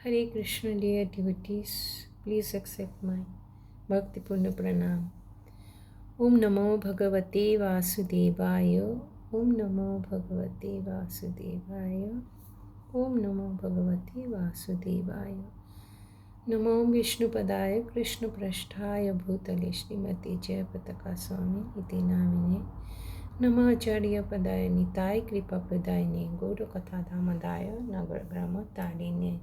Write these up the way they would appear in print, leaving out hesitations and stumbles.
Hare Krishna, dear devotees, please accept my Bhaktipurna Pranam. Om Namo Bhagavate Vasudevaya. Om Namo Bhagavate Vasudevaya. Om Namo Bhagavate Vasudevaya. Namo Vishnupadaya Krishna Prasthaya Bhutale Srimati Jaya Pataka Swami Iti Namine. Namo Acharya Padaya Nitai Kripa Pradayane Guru Katha Dhamadaya Nagar Grama Tarine.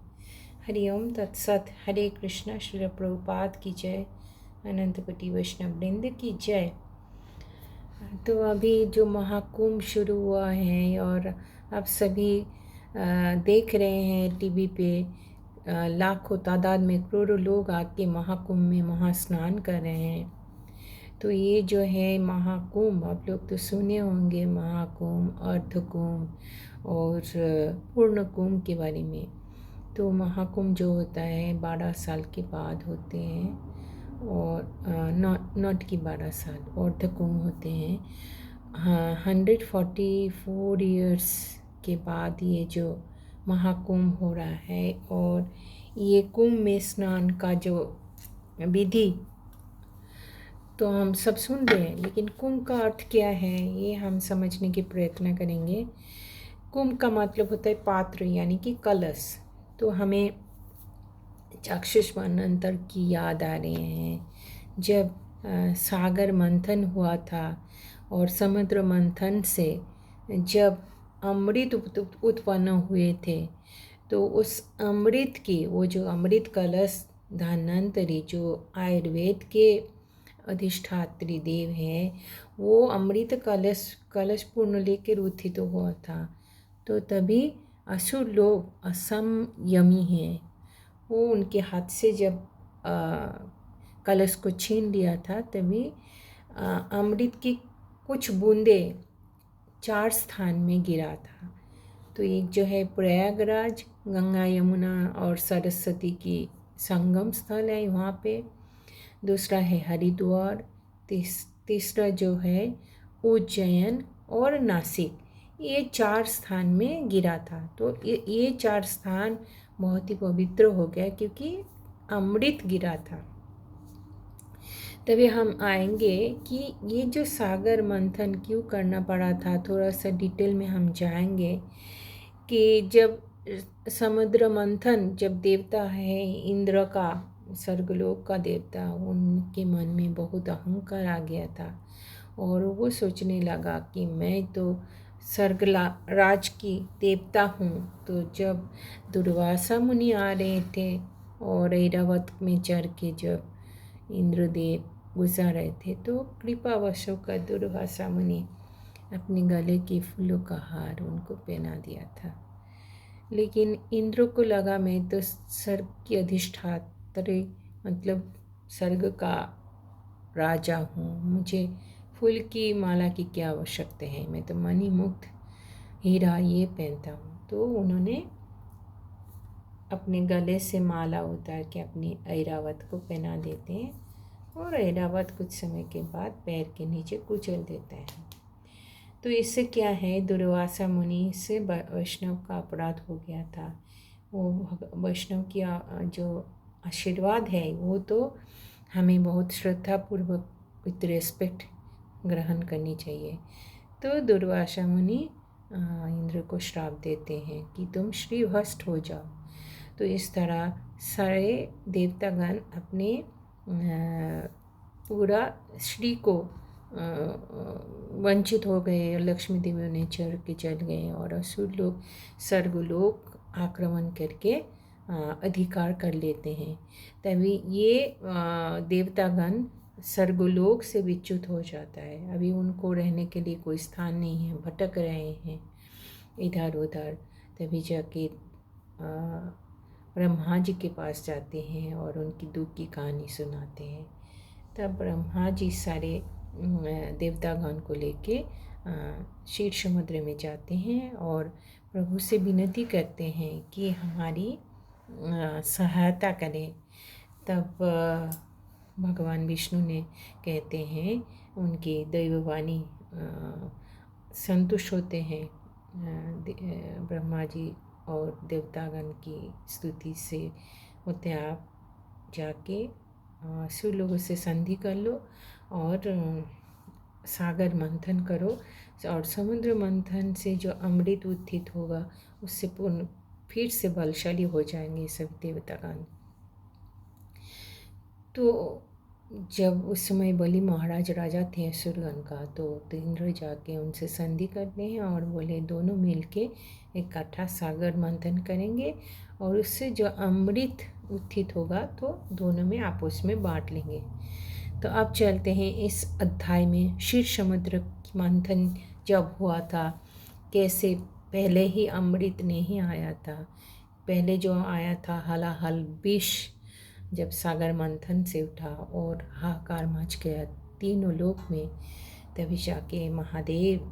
Hariom तत्सत। हरे कृष्णा। श्रील प्रभुपाद की जय। अनंत कोटि वैष्णव वृंद की जय। तो अभी जो महाकुंभ शुरू हुआ है और आप सभी देख रहे हैं टीवी पे लाखों तादाद में करोड़ों लोग आके महाकुंभ में महास्नान कर रहे हैं। तो ये जो है महाकुंभ, आप लोग तो सुने होंगे महाकुंभ, अर्धकुंभ और पूर्ण कुंभ के बारे में। तो महाकुंभ जो होता है 12 साल के बाद होते हैं और नॉट की 12 साल। अर्धकुंभ होते हैं 144 ईयर्स के बाद ये जो महाकुंभ हो रहा है। और ये कुंभ में स्नान का जो विधि तो हम सब सुन रहे हैं, लेकिन कुंभ का अर्थ क्या है ये हम समझने की प्रयत्न करेंगे। कुंभ का मतलब होता है पात्र यानी कि कलश। तो हमें चाक्षुष मनंतर की याद आ रहे हैं जब सागर मंथन हुआ था और समुद्र मंथन से जब अमृत उत्पन्न हुए थे, तो उस अमृत की वो जो अमृत कलश धन्वंतरि जो आयुर्वेद के अधिष्ठात्री देव हैं, वो अमृत कलश पूर्ण लेकर उत्थित हुआ था। तो तभी असुर लोग असंयमी हैं, वो उनके हाथ से जब कलश को छीन लिया था, तभी अमृत की कुछ बूंदे 4 स्थान में गिरा था। तो एक जो है प्रयागराज, गंगा यमुना और सरस्वती की संगम स्थल है वहाँ पे। दूसरा है हरिद्वार। तीसरा जो है उज्जैन और नासिक। ये 4 स्थान में गिरा था। तो ये 4 स्थान बहुत ही पवित्र हो गया क्योंकि अमृत गिरा था। तभी हम आएंगे कि ये जो सागर मंथन क्यों करना पड़ा था, थोड़ा सा डिटेल में हम जाएंगे। कि जब समुद्र मंथन, जब देवता है इंद्र का, स्वर्गलोक का देवता, उनके मन में बहुत अहंकार आ गया था और वो सोचने लगा कि मैं तो स्वर्गराज की देवता हूँ। तो जब दुर्वासा मुनि आ रहे थे और ऐरावत में चढ़ के जब इंद्रदेव गुजर रहे थे, तो कृपावश होकर दुर्वासा मुनि अपने गले के फूलों का हार उनको पहना दिया था। लेकिन इंद्र को लगा मैं तो स्वर्ग की अधिष्ठात्री, मतलब स्वर्ग का राजा हूँ, मुझे फूल की माला की क्या आवश्यकता है, मैं तो मणि मुक्त हीरा ये पहनता हूँ। तो उन्होंने अपने गले से माला उतार के अपनी ऐरावत को पहना देते हैं और ऐरावत कुछ समय के बाद पैर के नीचे कुचल देता है। तो इससे क्या है, दुर्वासा मुनि से वैष्णव का अपराध हो गया था। वो वैष्णव की जो आशीर्वाद है वो तो हमें बहुत श्रद्धापूर्वक विथ रेस्पेक्ट ग्रहण करनी चाहिए। तो दुर्वासा मुनि इंद्र को श्राप देते हैं कि तुम श्रीभ्रष्ट हो जाओ। तो इस तरह सारे देवतागण अपने पूरा श्री को वंचित हो गए। लक्ष्मी देवी उन्हें चढ़ के चल गए और असुर लोग स्वर्गलोक आक्रमण करके अधिकार कर लेते हैं। तभी ये देवतागण स्वर्गलोक से विच्युत हो जाता है। अभी उनको रहने के लिए कोई स्थान नहीं है, भटक रहे हैं इधर उधर। तभी जाके ब्रह्मा जी के पास जाते हैं और उनकी दुख की कहानी सुनाते हैं। तब ब्रह्मा जी सारे देवतागण को लेके क्षीर समुद्र में जाते हैं और प्रभु से विनती करते हैं कि हमारी सहायता करें। तब भगवान विष्णु ने कहते हैं, उनकी दैववाणी संतुष्ट होते हैं ब्रह्मा जी और देवतागण की स्तुति से होते आप जाके असुर लोगों से संधि कर लो और सागर मंथन करो, और समुद्र मंथन से जो अमृत उत्थित होगा उससे पूर्ण फिर से बलशाली हो जाएंगे सब देवतागण। तो जब उस समय बलि महाराज राजा थे असुरगण का, तो इंद्र जाके उनसे संधि करते हैं और बोले दोनों मिलके इकट्ठा सागर मंथन करेंगे और उससे जो अमृत उत्थित होगा तो दोनों में आपस में बांट लेंगे। तो अब चलते हैं इस अध्याय में। क्षीर समुद्र मंथन जब हुआ था, कैसे पहले ही अमृत नहीं आया था, पहले जो आया था हलाहल विष जब सागर मंथन से उठा और हाहाकार मच गया तीनों लोक में, तभी जाके महादेव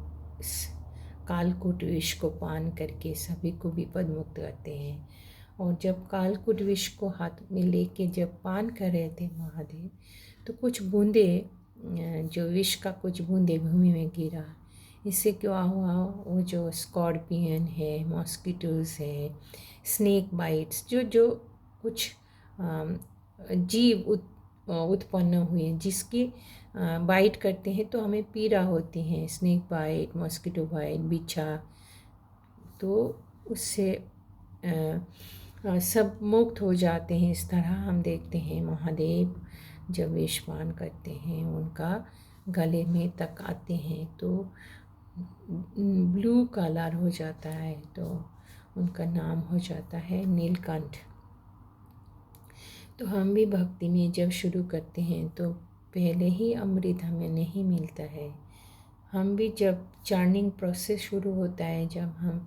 कालकूट विष को पान करके सभी को विपद मुक्त करते हैं। और जब कालकूट विष को हाथ में लेके जब पान कर रहे थे महादेव, तो कुछ बूंदे जो विष का कुछ बूंदे भूमि में गिरा। इससे क्या हुआ, वो जो स्कॉर्पियन है, मॉस्किटोज़ है, स्नेक बाइट्स, जो जो कुछ जीव उत्पन्न हुए जिसकी बाइट करते हैं तो हमें पीड़ा होती है, स्नेक बाइट, मॉस्किटो बाइट, बिच्छा, तो उससे सब मुक्त हो जाते हैं। इस तरह हम देखते हैं महादेव जब विषपान करते हैं उनका गले में तक आते हैं तो ब्लू कलर हो जाता है, तो उनका नाम हो जाता है नीलकंठ। तो हम भी भक्ति में जब शुरू करते हैं तो पहले ही अमृत हमें नहीं मिलता है। हम भी जब चार्निंग प्रोसेस शुरू होता है, जब हम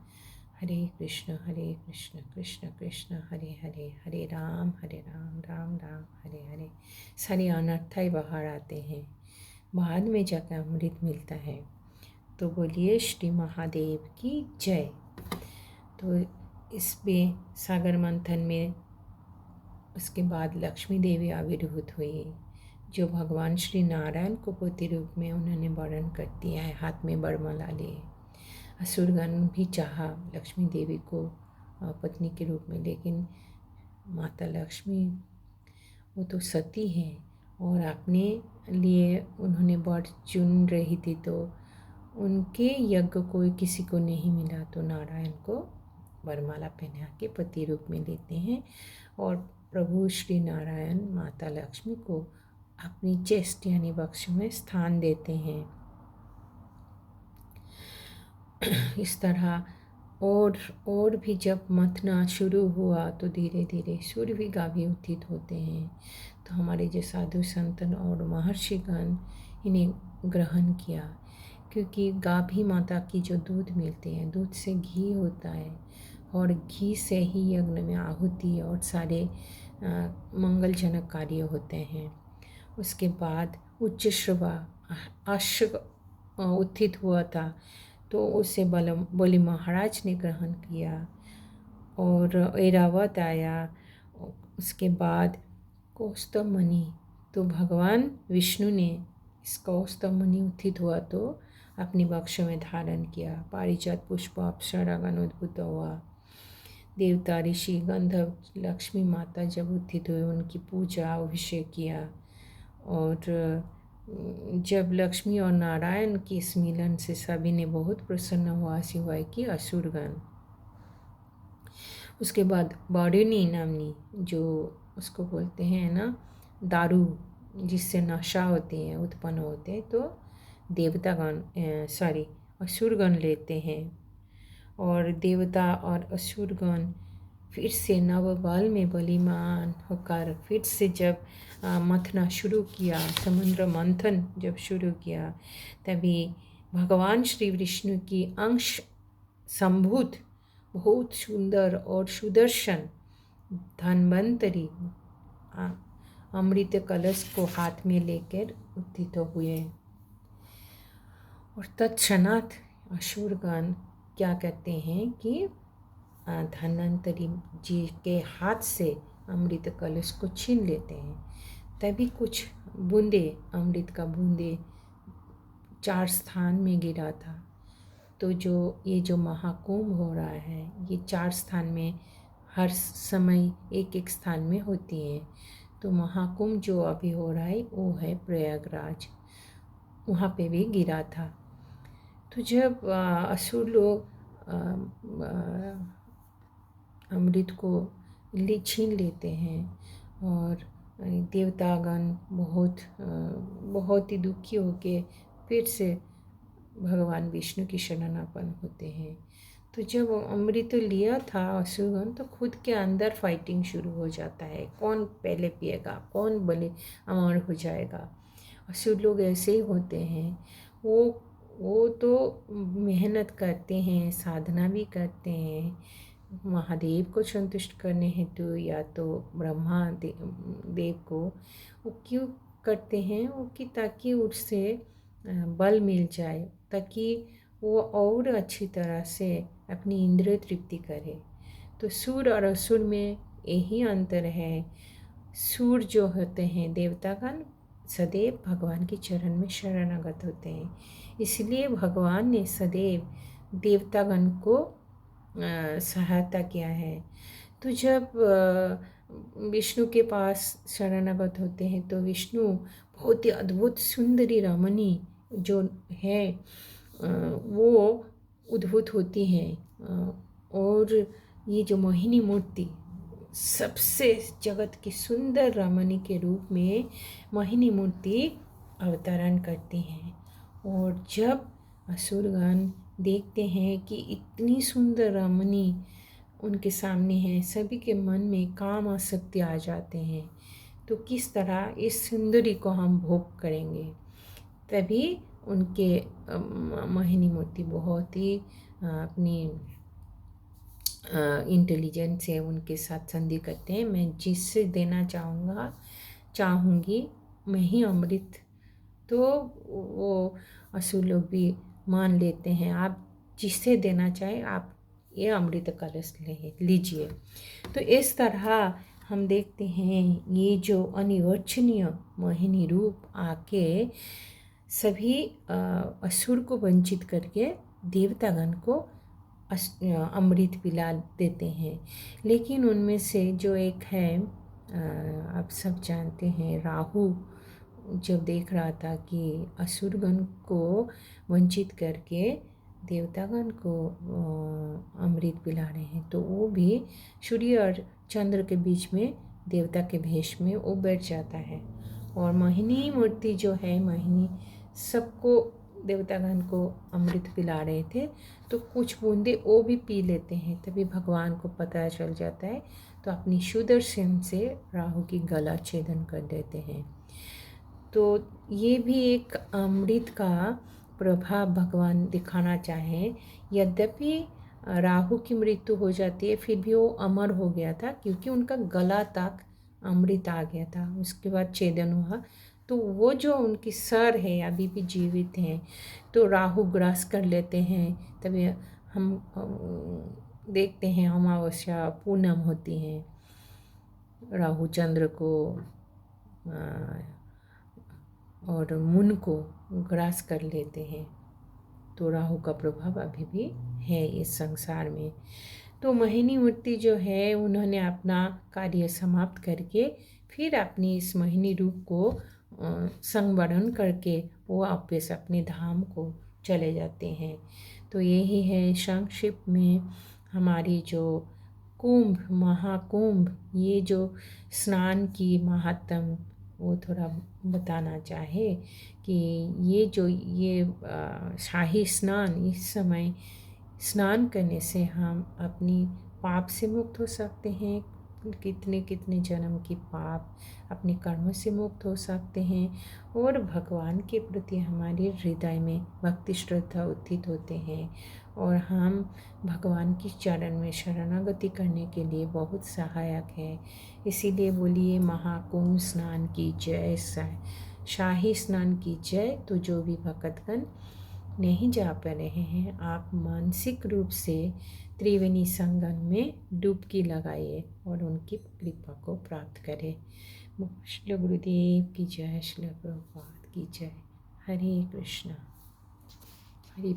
हरे कृष्ण कृष्ण कृष्ण हरे हरे, हरे राम राम राम हरे हरे, सारे अनर्थ ही बाहर आते हैं, बाद में जाकर अमृत मिलता है। तो बोलिए श्री महादेव की जय। तो इसमें सागर मंथन में उसके बाद लक्ष्मी देवी आविर्भूत हुई, जो भगवान श्री नारायण को पति रूप में उन्होंने वर्ण कर दिया है, हाथ में बरमाला लिए। असुरगण भी चाहा लक्ष्मी देवी को पत्नी के रूप में, लेकिन माता लक्ष्मी वो तो सती हैं और अपने लिए उन्होंने वर चुन रही थी, तो उनके यज्ञ कोई किसी को नहीं मिला, तो नारायण को वरमाला पहना के पति रूप में लेते हैं और प्रभु श्री नारायण माता लक्ष्मी को अपनी चेस्ट यानी वक्ष में स्थान देते हैं। इस तरह और भी जब मथना शुरू हुआ तो धीरे धीरे सूर्य भी गाभी उत्थित होते हैं। तो हमारे जो साधु संतन और महर्षिगण इन्हें ग्रहण किया, क्योंकि गाभी माता की जो दूध मिलते हैं, दूध से घी होता है और घी से ही यज्ञ में आहुति और सारे मंगलजनक कार्य होते हैं। उसके बाद उच्च श्रवा अश्व उत्थित हुआ था, तो उसे बलि महाराज ने ग्रहण किया और ऐरावत आया। उसके बाद कौस्तुभ मणि, तो भगवान विष्णु ने इस कौस्तुभ मणि उत्थित हुआ तो अपनी वक्ष में धारण किया। पारिजात पुष्प अप्सरागण उद्भूत हुआ। देवता ऋषि गंधर्व लक्ष्मी माता जब उत्थित हुए उनकी पूजा अभिषेक किया, और जब लक्ष्मी और नारायण के इस मिलन से सभी ने बहुत प्रसन्न हुआ, सिवाय कि असुरगण। उसके बाद बारुनी नामनी, जो उसको बोलते हैं ना दारू, जिससे नशा होते हैं उत्पन्न होते हैं, तो देवतागण असुरगण लेते हैं और देवता और असुरगण फिर से नवबल में बलिमान होकर फिर से जब मथना शुरू किया, समुद्र मंथन जब शुरू किया, तभी भगवान श्री विष्णु की अंश संभूत बहुत सुंदर और सुदर्शन धन्वंतरी अमृत कलश को हाथ में लेकर उत्थित हुए। और तत्क्षणात असुरगण क्या कहते हैं कि धन्वंतरी जी के हाथ से अमृत कलश को छीन लेते हैं। तभी कुछ बूंदे, अमृत का बूंदे 4 स्थान में गिरा था, तो ये जो महाकुंभ हो रहा है, ये 4 स्थान में हर समय एक एक स्थान में होती है। तो महाकुंभ जो अभी हो रहा है वो है प्रयागराज, वहाँ पे भी गिरा था। तो जब असुर लोग अमृत को छीन लेते हैं और देवतागण बहुत ही दुखी होके फिर से भगवान विष्णु की शरणापन्न होते हैं। तो जब अमृत लिया था असुरगण, तो खुद के अंदर फाइटिंग शुरू हो जाता है, कौन पहले पिएगा, कौन बलि अमर हो जाएगा। असुर लोग ऐसे ही होते हैं। वो तो मेहनत करते हैं, साधना भी करते हैं महादेव को संतुष्ट करने हेतु या तो ब्रह्मा देव को। वो क्यों करते हैं? वो कि ताकि उससे बल मिल जाए, ताकि वो और अच्छी तरह से अपनी इंद्रिय तृप्ति करे। तो सूर और असुर में यही अंतर है। सूर जो होते हैं देवतागण, सदैव भगवान के चरण में शरणागत होते हैं, इसलिए भगवान ने सदैव देवतागण को सहायता किया है। तो जब विष्णु के पास शरणागत होते हैं तो विष्णु बहुत ही अद्भुत सुंदरी रमणी जो है वो उद्भूत होती हैं। और ये जो मोहिनी मूर्ति सबसे जगत की सुंदर रमणी के रूप में मोहिनी मूर्ति अवतरण करती हैं। और जब असुरगण देखते हैं कि इतनी सुंदर रमणी उनके सामने है, सभी के मन में काम आसक्ति आ जाते हैं। तो किस तरह इस सुंदरी को हम भोग करेंगे? तभी उनके मोहिनी मूर्ति बहुत ही अपनी इंटेलिजेंस से उनके साथ संधि करते हैं। मैं जिससे देना चाहूँगी मैं ही अमृत। तो वो असुर लोग भी मान लेते हैं, आप जिसे देना चाहें आप ये अमृत कलश लीजिए। तो इस तरह हम देखते हैं ये जो अनिवर्चनीय मोहिनी रूप आके सभी असुर को वंचित करके देवतागण को अमृत पिला देते हैं। लेकिन उनमें से जो एक है, आप सब जानते हैं, राहु जब देख रहा था कि असुरगण को वंचित करके देवतागण को अमृत पिला रहे हैं, तो वो भी सूर्य और चंद्र के बीच में देवता के भेष में वो बैठ जाता है। और मोहिनी मूर्ति जो है, मोहिनी सबको देवतागण को अमृत पिला रहे थे, तो कुछ बूंदे वो भी पी लेते हैं। तभी भगवान को पता चल जाता है, तो अपनी सुदर्शन से राहु की गला छेदन कर देते हैं। तो ये भी एक अमृत का प्रभाव भगवान दिखाना चाहें। यद्यपि राहु की मृत्यु हो जाती है, फिर भी वो अमर हो गया था, क्योंकि उनका गला तक अमृत आ गया था। उसके बाद छेदन हुआ, तो वो जो उनकी सर है अभी भी जीवित हैं। तो राहु ग्रास कर लेते हैं। तभी हम देखते हैं अमावस्या पूनम होती हैं, राहु चंद्र को और मून को ग्रास कर लेते हैं। तो राहु का प्रभाव अभी भी है इस संसार में। तो मोहिनी मूर्ति जो है, उन्होंने अपना कार्य समाप्त करके फिर अपनी इस मोहिनी रूप को संवरण करके वो वापस अपने धाम को चले जाते हैं। तो यही है संक्षिप्त में हमारी जो कुंभ, महाकुंभ, ये जो स्नान की महात्म वो थोड़ा बताना चाहे कि ये शाही स्नान, इस समय स्नान करने से हम अपनी पाप से मुक्त हो सकते हैं। कितने कितने जन्म की पाप अपने कर्मों से मुक्त हो सकते हैं, और भगवान के प्रति हमारे हृदय में भक्ति श्रद्धा उत्थित होते हैं, और हम भगवान की चरण में शरणागति करने के लिए बहुत सहायक है। इसीलिए बोलिए महाकुंभ स्नान की जय, शाही स्नान की जय। तो जो भी भक्तगण नहीं जा पा रहे हैं, आप मानसिक रूप से त्रिवेणी संगम में डुबकी लगाइए और उनकी कृपा को प्राप्त करें। श्री गुरुदेव की जय, श्री प्रभुपाद की जय। हरे कृष्णा। हरे